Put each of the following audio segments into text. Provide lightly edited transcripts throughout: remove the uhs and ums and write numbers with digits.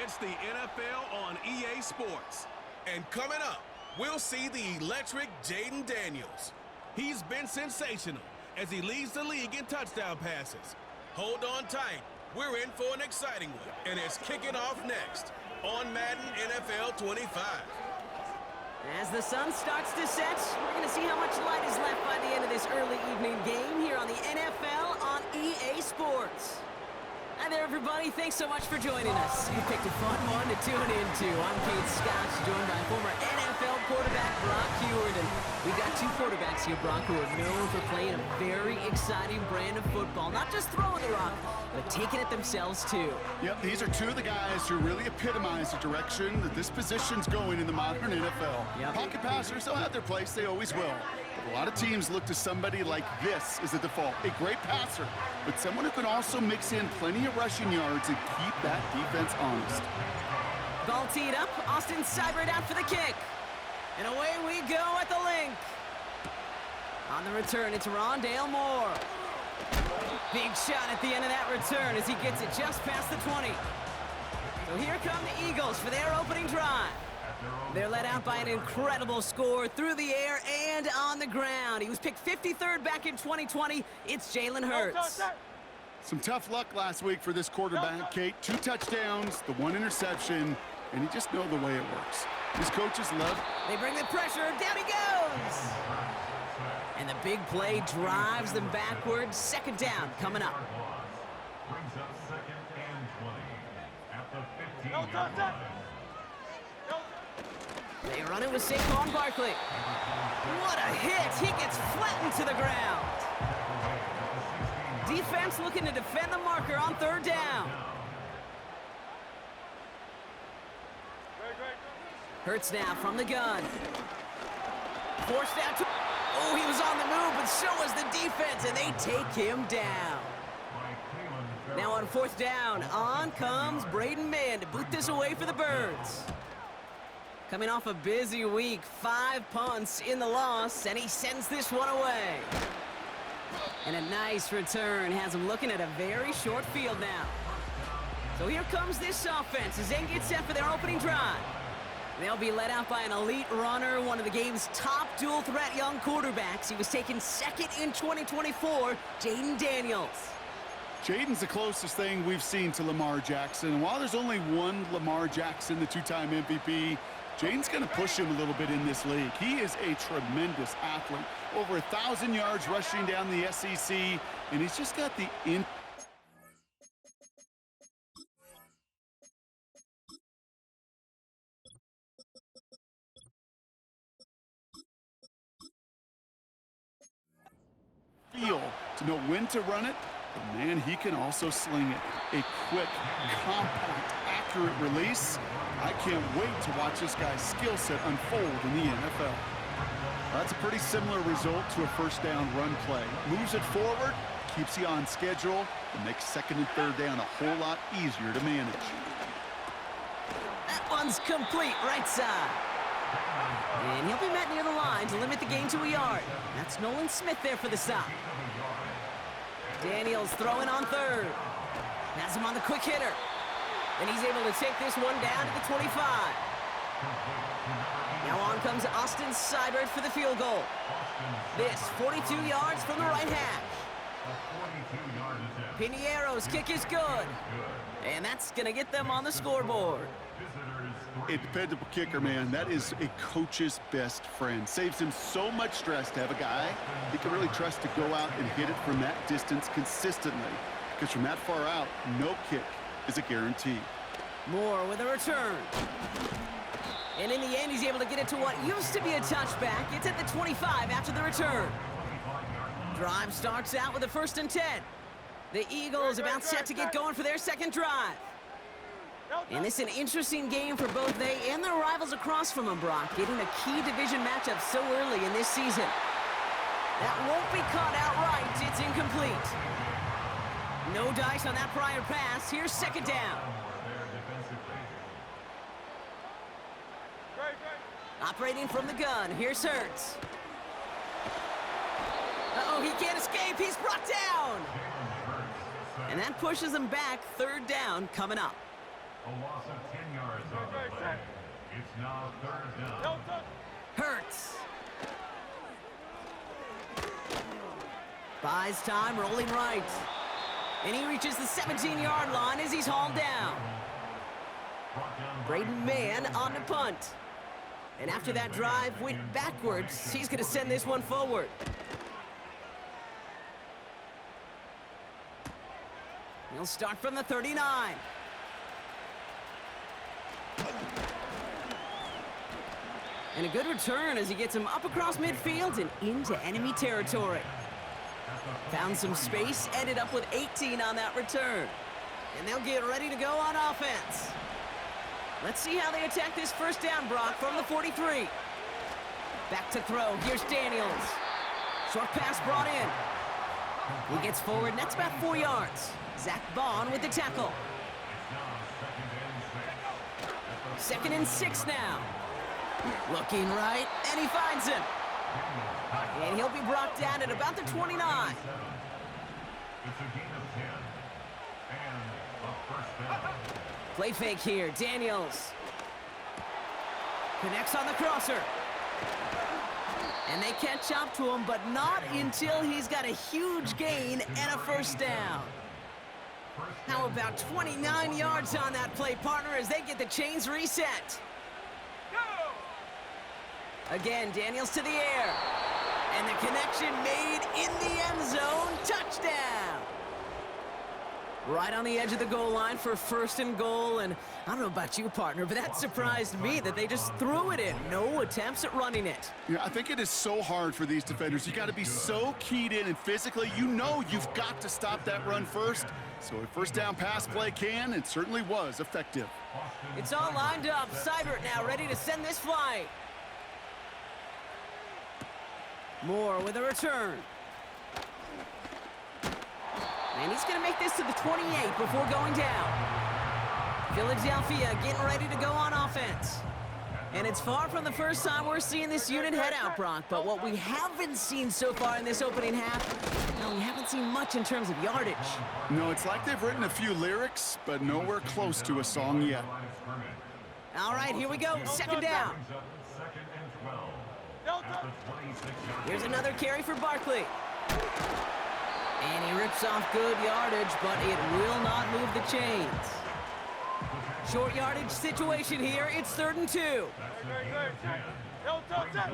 against the NFL on EA Sports. And coming up, we'll see the electric Jaden Daniels. He's been sensational as he leads the league in touchdown passes. Hold on tight. We're in for an exciting one, and it's kicking off next on Madden NFL 25. As the sun starts to set, we're going to see how much light is left by the end of this early evening game here on the NFL on EA Sports. Hi there, everybody. Thanks so much for joining us. You picked a fun one to tune into. I'm Kate Scott, joined by former NFL quarterback Brock Huard. And we've got two quarterbacks here, Brock, who are known for playing a very exciting brand of football. Not just throwing the rock, but taking it themselves, too. Yep, these are two of the guys who really epitomize the direction that this position's going in the modern NFL. Yep. Pocket passers, they'll have their place. They always will. But a lot of teams look to somebody like this as a default. A great passer, but someone who can also mix in plenty of rushing yards and keep that defense honest. Ball teed up. Austin Seibert out for the kick. And away we go at the link. On the return, it's Rondale Moore. Big shot at the end of that return as he gets it just past the 20. So here come the Eagles for their opening drive. They're led out by an incredible score through the air and on the ground. He was picked 53rd back in 2020. It's Jalen Hurts. Some tough luck last week for this quarterback, Kate. 2 touchdowns, the 1 interception, and you just know the way it works. His coaches love. They bring the pressure. Down he goes. And the big play drives them backwards. Second down coming up. Brings up 2nd and 20 at the 15-yard line. They run it with Saquon Barkley. What a hit! He gets flattened to the ground. Defense looking to defend the marker on 3rd down. Hurts now from the gun. Forced out to... Oh, he was on the move, but so was the defense, and they take him down. Now on 4th down, on comes Braden Mann to boot this away for the Birds. Coming off a busy week, 5 punts in the loss, and he sends this one away. And a nice return has him looking at a very short field now. So here comes this offense as they get set for their opening drive. They'll be led out by an elite runner, one of the game's top dual-threat young quarterbacks. He was taken 2nd in 2024, Jaden Daniels. Jaden's the closest thing we've seen to Lamar Jackson. And while there's only one Lamar Jackson, the 2-time MVP, Jaden's going to push him a little bit in this league. He is a tremendous athlete. Over 1,000 yards rushing down the SEC, and he's just got the feel to know when to run it, but man, he can also sling it. A quick, compact, accurate release. I can't wait to watch this guy's skill set unfold in the NFL. That's a pretty similar result to a 1st down run play. Moves it forward, keeps you on schedule, and makes 2nd and 3rd down a whole lot easier to manage. That one's complete, right side. And he'll be met near the line to limit the gain to a yard. That's Nolan Smith there for the stop. Daniels throwing on 3rd. Has him on the quick hitter. And he's able to take this one down to the 25. Now on comes Austin Seibert for the field goal. This 42 yards from the right hash. Piniero's kick is good. And that's going to get them on the scoreboard. A dependable kicker, man. That is a coach's best friend. Saves him so much stress to have a guy he can really trust to go out and hit it from that distance consistently. Because from that far out, no kick is a guarantee. Moore with a return. And in the end, he's able to get it to what used to be a touchback. It's at the 25 after the return. Drive starts out with a 1st and 10. The Eagles about set to get going for their 2nd drive. And this is an interesting game for both they and their rivals across from them, Brock, getting a key division matchup so early in this season. That won't be caught outright. It's incomplete. No dice on that prior pass. Here's 2nd down. Operating from the gun. Here's Hurts. Uh-oh, he can't escape. He's brought down. And that pushes him back. 3rd down coming up. A loss of 10 It's now third down. Hurts. Buys time, rolling right. And he reaches the 17-yard line as he's hauled down. Braden Mann on the punt. And after that drive went backwards, he's going to send this one forward. He'll start from the 39. And a good return as he gets him up across midfield and into enemy territory. Found some space, ended up with 18 on that return. And they'll get ready to go on offense. Let's see how they attack this first down, Brock, from the 43. Back to throw. Here's Daniels. Short pass brought in. He gets forward, and that's about 4 yards. Zach Bond with the tackle. Second and 6 now. Looking right, and he finds him. And he'll be brought down at about the 29. It's a gain of 10. And a first down. Play fake here, Daniels. Connects on the crosser. And they catch up to him, but not until he's got a huge gain and a first down. How about 29 yards on that play, partner, as they get the chains reset. Again, Daniels to the air. And the connection made in the end zone. Touchdown! Right on the edge of the goal line for first and goal. And I don't know about you, partner, but that surprised me that they just threw it in. No attempts at running it. Yeah, I think it is so hard for these defenders. You got to be so keyed in, and physically, you know you've got to stop that run first. So a first down pass play can and certainly was effective. It's all lined up. Seibert now ready to send this flight. Moore with a return. And he's going to make this to the 28 before going down. Philadelphia getting ready to go on offense. And it's far from the first time we're seeing this unit head out, Brock. But what we haven't seen so far in this opening half, no, we haven't seen much in terms of yardage. No, it's like they've written a few lyrics, but nowhere close to a song yet. All right, here we go. Second down. Here's another carry for Barkley. And he rips off good yardage, but it will not move the chains. Short yardage situation here. It's 3rd and 2.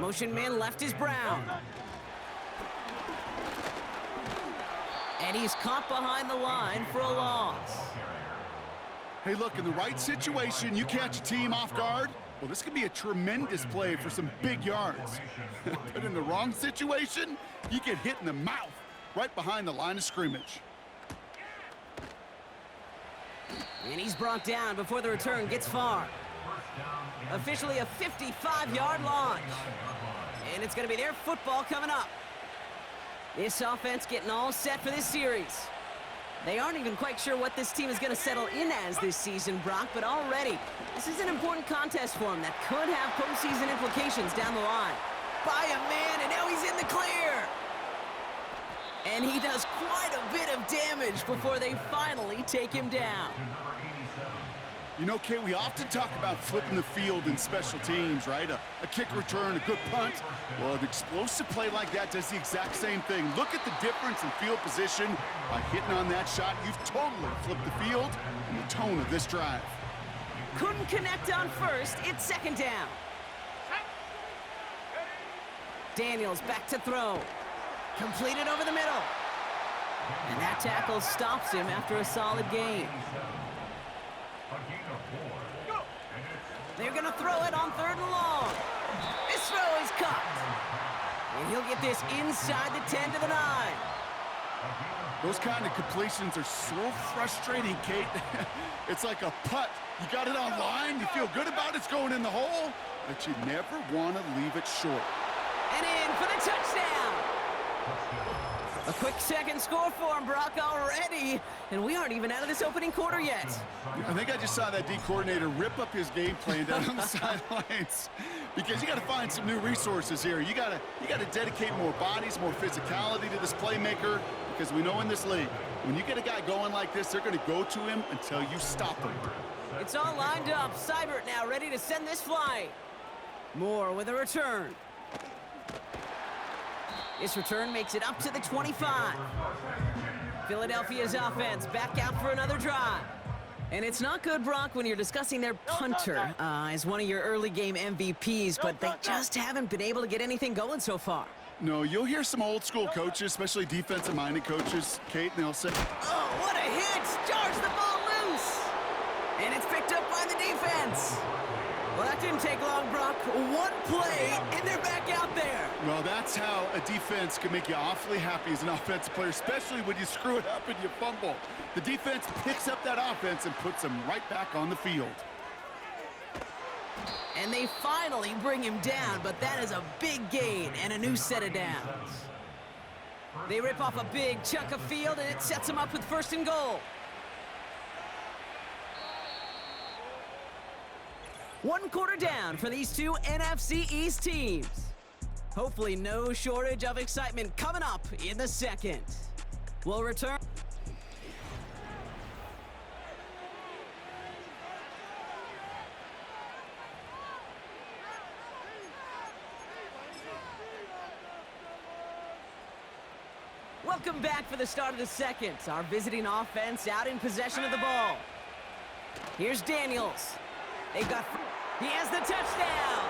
Motion man left is Brown. And he's caught behind the line for a loss. Hey, look, in the right situation, you catch a team off guard. Well, this could be a tremendous play for some big yards. But in the wrong situation, you get hit in the mouth right behind the line of scrimmage. And he's brought down before the return gets far. Officially a 55-yard launch. And it's going to be their football coming up. This offense getting all set for this series. They aren't even quite sure what this team is going to settle in as this season, Brock, but already, this is an important contest for them that could have postseason implications down the line. By a man, and now he's in the clear. And he does quite a bit of damage before they finally take him down. You know, Kate, we often talk about flipping the field in special teams, right? A kick return, a good punt. Well, an explosive play like that does the exact same thing. Look at the difference in field position. By hitting on that shot, you've totally flipped the field and the tone of this drive. Couldn't connect on first. It's 2nd down. Daniels back to throw. Completed over the middle. And that tackle stops him after a solid gain. They're going to throw it on 3rd and long. This throw is caught. And he'll get this inside the 10 to the 9. Those kind of completions are so frustrating, Kate. It's like a putt. You got it on line, you feel good about it's going in the hole, but you never want to leave it short. And in for the touchdown. A quick second score for him, Brock, already. And we aren't even out of this opening quarter yet. I think I just saw that D coordinator rip up his game plan down on the sidelines. Because you got to find some new resources here. You got to dedicate more bodies, more physicality to this playmaker. Because we know in this league, when you get a guy going like this, they're going to go to him until you stop him. It's all lined up. Seibert now ready to send this flight. Moore with a return. This return makes it up to the 25. Philadelphia's offense back out for another drive. And it's not good, Brock, when you're discussing their punter as one of your early game MVPs, but they just haven't been able to get anything going so far. No, you'll hear some old school coaches, especially defensive-minded coaches, Kate, and they'll say, oh, what a hit! Jars the ball loose! And it's picked up by the defense. Well, that didn't take long, Brock. One play, and they're back out there. well, that's how a defense can make you awfully happy as an offensive player, especially when you screw it up and you fumble. The defense picks up that offense and puts them right back on the field. And they finally bring him down, but that is a big gain and a new set of downs. They rip off a big chunk of field, and it sets them up with 1st and goal. One quarter down for these two NFC East teams. Hopefully no shortage of excitement coming up in the second. We'll return. Welcome back for the start of the second. Our visiting offense out in possession of the ball. Here's Daniels. He has the touchdown.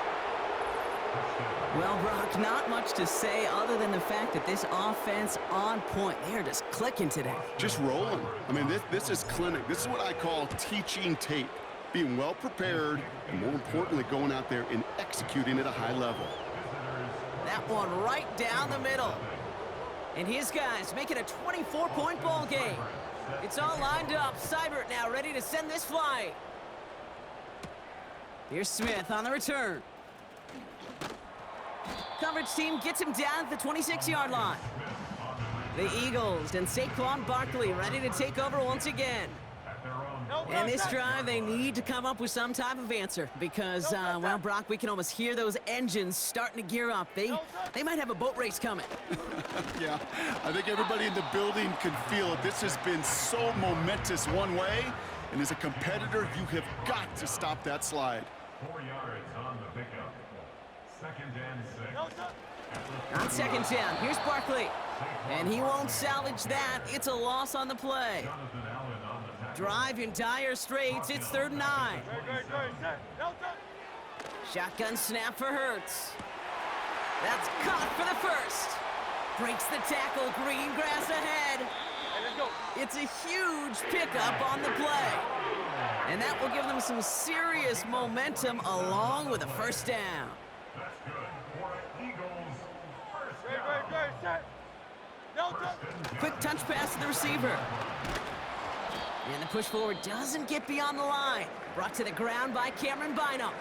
Well, Brock, not much to say other than the fact that this offense on point. They are just clicking today. Just rolling. I mean, this is clinic. This is what I call teaching tape. Being well prepared, and more importantly, going out there and executing at a high level. That one right down the middle. And his guys make it a 24-point ball game. It's all lined up. Seibert now ready to send this flight. Here's Smith on the return. Coverage team gets him down at the 26-yard line. The Eagles and Saquon Barkley ready to take over once again. And this drive, they need to come up with some type of answer because, well, Brock, we can almost hear those engines starting to gear up. They might have a boat race coming. Yeah, I think everybody in the building can feel it. This has been so momentous one way, and as a competitor, you have got to stop that slide. 4 yards on the pickup. 2nd and 6. On 2nd down, here's Barkley. And he won't salvage that. It's a loss on the play. Drive in dire straits. It's 3rd and 9. Shotgun snap for Hurts. That's caught for the first. Breaks the tackle. Green grass ahead. It's a huge pickup on the play. And that will give them some serious momentum along with a 1st down. That's good for Eagles. 1st down. Quick touch pass to the receiver. And the push forward doesn't get beyond the line. Brought to the ground by Cameron Bynum.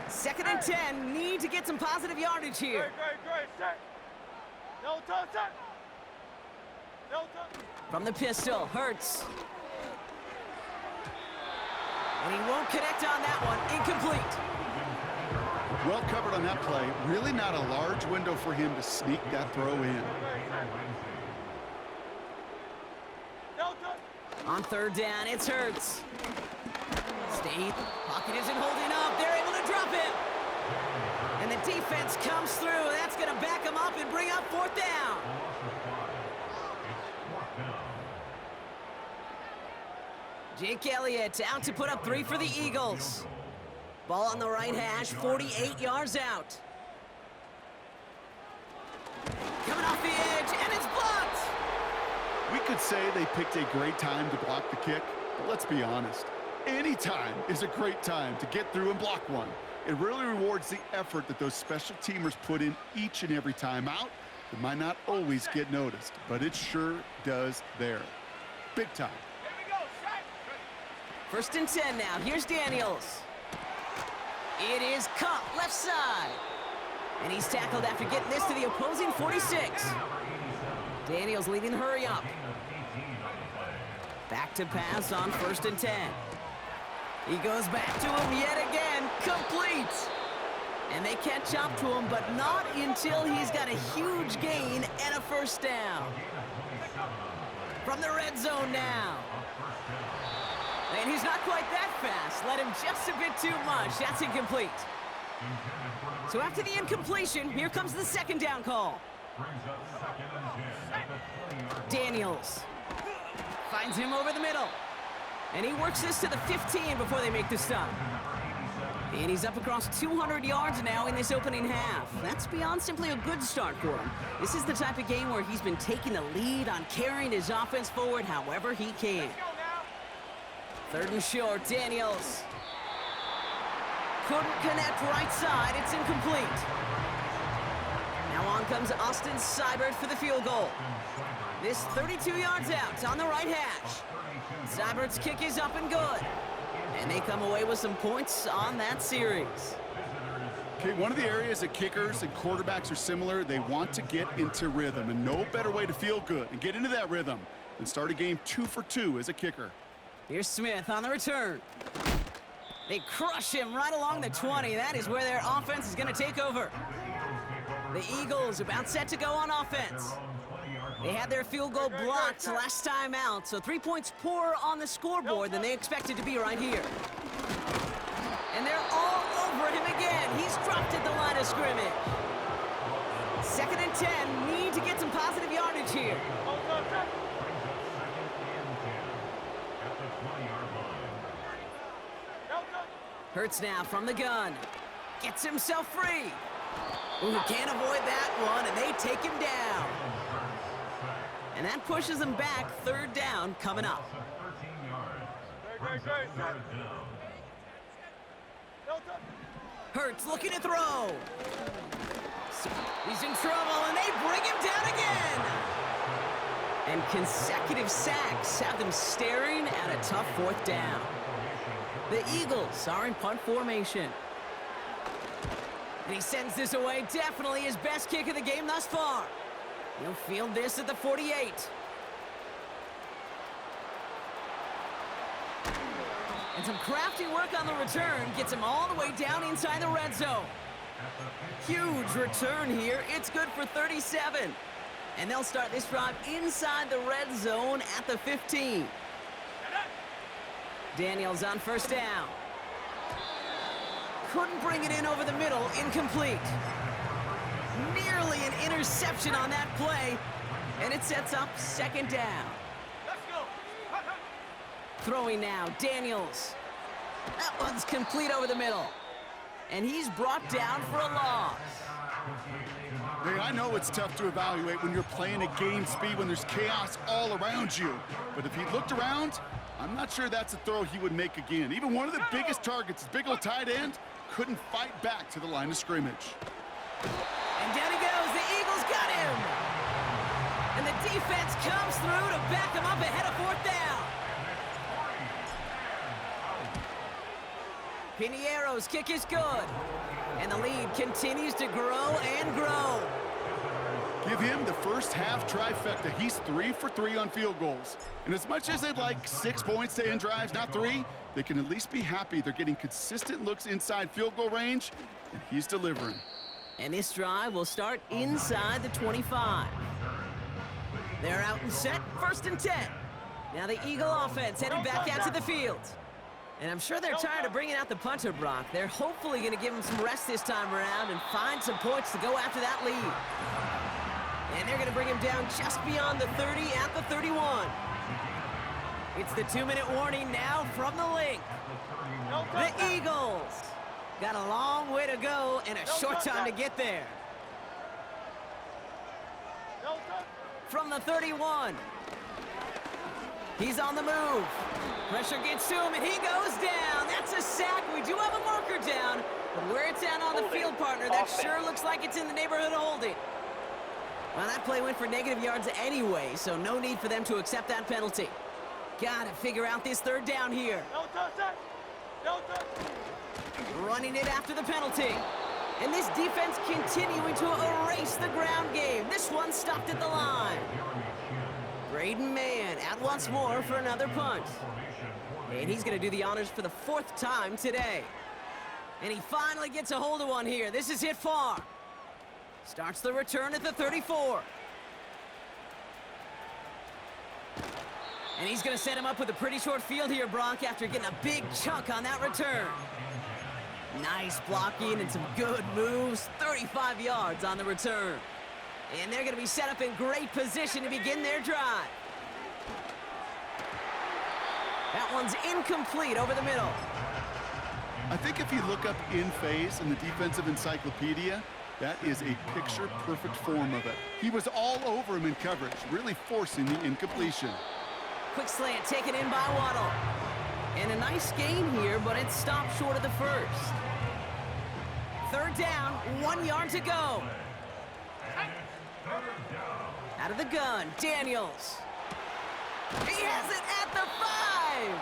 2nd and 10. Need to get some positive yardage here. From the pistol, Hurts. And he won't connect on that one. Incomplete. Well covered on that play. Really not a large window for him to sneak that throw in. On 3rd down, it's Hurts. Steve, pocket isn't holding up. They're able to drop him. And the defense comes through. That's going to back him up and bring up 4th down. Jake Elliott out to put up 3 for the Eagles. Ball on the right hash, 48 yards out. Coming off the edge, and it's blocked. We could say they picked a great time to block the kick, but let's be honest. Any time is a great time to get through and block one. It really rewards the effort that those special teamers put in each and every time out. It might not always get noticed, but it sure does there. Big time. 1st and 10 now. Here's Daniels. It is Cup, left side. And he's tackled after getting this to the opposing 46. Daniels leading the hurry up. Back to pass on 1st and 10. He goes back to him yet again. Complete. And they catch up to him, but not until he's got a huge gain and a 1st down. From the red zone now. And he's not quite that fast. Let him just a bit too much. That's incomplete. So after the incompletion, here comes the second down call. Daniels finds him over the middle. And he works this to the 15 before they make the stop. And he's up across 200 yards now in this opening half. That's beyond simply a good start for him. This is the type of game where he's been taking the lead on carrying his offense forward however he can. Third and short, Daniels. Couldn't connect right side, it's incomplete. Now on comes Austin Seibert for the field goal. This 32 yards out on the right hash. Seibert's kick is up and good. And they come away with some points on that series. Okay, one of the areas that kickers and quarterbacks are similar, they want to get into rhythm, and no better way to feel good and get into that rhythm than start a game 2 for 2 as a kicker. Here's Smith on the return. They crush him right along the 20. That is where their offense is going to take over. The Eagles about set to go on offense. They had their field goal blocked last time out, so 3 points poorer on the scoreboard than they expected to be right here. And they're all over him again. He's dropped at the line of scrimmage. 2nd and 10, need to get some positive yardage here. Hurts now from the gun. Gets himself free. Ooh, can't avoid that one, and they take him down. And that pushes them back. 3rd down coming up. Hurts looking to throw. He's in trouble, and they bring him down again. And consecutive sacks have them staring at a tough 4th down. The Eagles are in punt formation. And he sends this away. Definitely his best kick of the game thus far. He'll field this at the 48. And some crafty work on the return gets him all the way down inside the red zone. Huge return here. It's good for 37. And they'll start this drive inside the red zone at the 15. Daniels on 1st down. Couldn't bring it in over the middle. Incomplete. Nearly an interception on that play. And it sets up 2nd down. Throwing now, Daniels. That one's complete over the middle. And he's brought down for a loss. Hey, I know it's tough to evaluate when you're playing at game speed, when there's chaos all around you. But if he looked around, I'm not sure that's a throw he would make again. Even one of the biggest targets, his big old tight end, couldn't fight back to the line of scrimmage. And down he goes. The Eagles got him. And the defense comes through to back him up ahead of 4th down. Piniero's kick is good. And the lead continues to grow and grow. Give him the first half trifecta. He's 3 for 3 on field goals. And as much as they'd like 6 points to end drives, not 3, they can at least be happy they're getting consistent looks inside field goal range, and he's delivering. And this drive will start inside the 25. They're out and set, 1st and 10. Now the Eagle offense headed back out to the field. And I'm sure they're tired of bringing out the punter, Brock. They're hopefully going to give him some rest this time around and find some points to go after that lead. And they're going to bring him down just beyond the 30 at the 31. It's the 2-minute warning now from the link. The Eagles got a long way to go and a short time to get there. From the 31. He's on the move. Pressure gets to him, and he goes down. That's a sack. We do have a marker down, but where it's at on the field, partner, that sure looks like it's in the neighborhood of holding. Well, that play went for negative yards anyway, so no need for them to accept that penalty. Gotta figure out this 3rd down here. Running it after the penalty. And this defense continuing to erase the ground game. This one stopped at the line. Braden Mann out once more for another punt. And he's going to do the honors for the 4th time today. And he finally gets a hold of one here. This is hit far. Starts the return at the 34. And he's going to set him up with a pretty short field here, Brock, after getting a big chunk on that return. Nice blocking and some good moves. 35 yards on the return. And they're going to be set up in great position to begin their drive. That one's incomplete over the middle. I think if you look up in phase in the defensive encyclopedia, that is a picture-perfect form of it. He was all over him in coverage, really forcing the incompletion. Quick slant taken in by Waddle. And a nice gain here, but it stopped short of the first. Third down, 1 yard to go. Out of the gun, Daniels. He has it at the 5.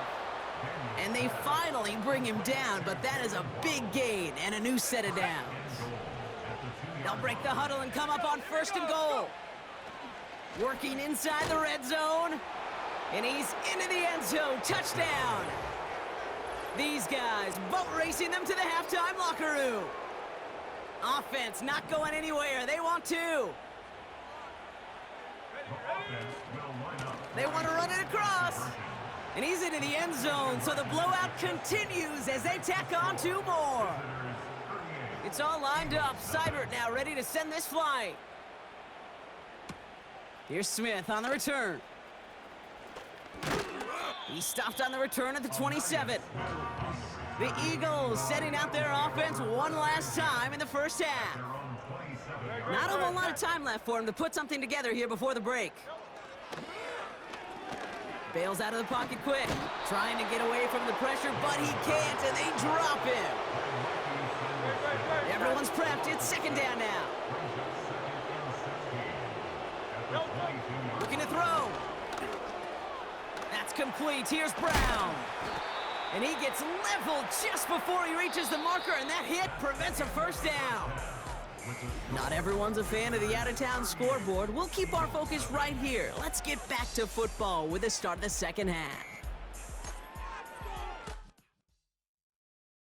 And they finally bring him down, but that is a big gain and a new set of downs. They'll break the huddle and come up on 1st and goal. Working inside the red zone. And he's into the end zone. Touchdown. These guys boat racing them to the halftime locker room. Offense not going anywhere. They want to. They want to run it across. And he's into the end zone, so the blowout continues as they tack on 2 more. It's all lined up. Seibert now ready to send this flying. Here's Smith on the return. He stopped on the return at the 27. The Eagles setting out their offense one last time in the first half. Not a whole lot of time left for him to put something together here before the break. Bails out of the pocket quick, trying to get away from the pressure, but he can't, and they drop him. Everyone's prepped. It's 2nd down now. Looking to throw. That's complete. Here's Brown. And he gets leveled just before he reaches the marker, and that hit prevents a first down. Not everyone's a fan of the out-of-town scoreboard. We'll keep our focus right here. Let's get back to football with the start of the second half.